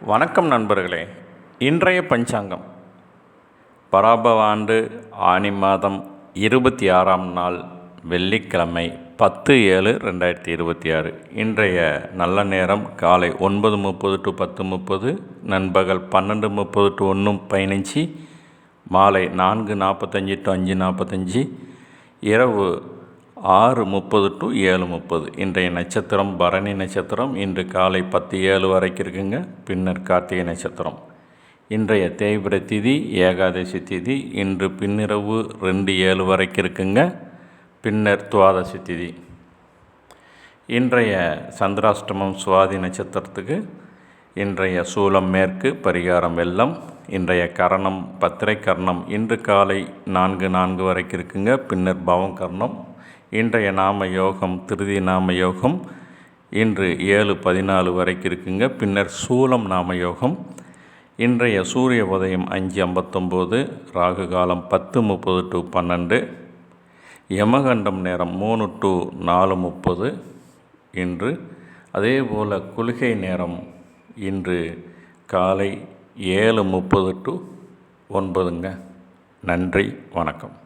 வணக்கம் நண்பர்களே. இன்றைய பஞ்சாங்கம் பராபவ ஆண்டு ஆனி மாதம் 26ஆம் நாள் வெள்ளிக்கிழமை 10/7/2026. இன்றைய நல்ல நேரம் காலை 9:30 to 10:30, நண்பகல் 12:30 to 1:15, மாலை 4:45 to 5:45, இரவு 6:30 to 7:30. இன்றைய நட்சத்திரம் பரணி நட்சத்திரம். இன்று காலை 10:07 வரைக்கும் இருக்குங்க. பின்னர் கார்த்திகை நட்சத்திரம். இன்றைய தேய்பிறை திதி ஏகாதசி திதி. இன்று பின்னிரவு 2:07 வரைக்கும் இருக்குங்க. பின்னர் துவாதசி திதி. இன்றைய சந்திராஷ்டமம் சுவாதி நட்சத்திரத்துக்கு. இன்றைய சூலம் மேற்கு, பரிகாரம் வெள்ளம். இன்றைய கரணம் பத்திரை கரணம். இன்று காலை 4:04 வரைக்கும் இருக்குங்க. பின்னர் பவம் கரணம். இன்றைய நாம யோகம் திருதி நாம யோகம். இன்று 7:14 வரைக்கும் இருக்குங்க. பின்னர் சூலம் நாம யோகம். இன்றைய சூரிய உதயம் 5:59, ராகு காலம் 10:30 to 12, யமகண்டம் நேரம் 3 to 4:30 இன்று. அதே போல் குளிகை நேரம் இன்று காலை 7:30 to 9ங்க. நன்றி, வணக்கம்.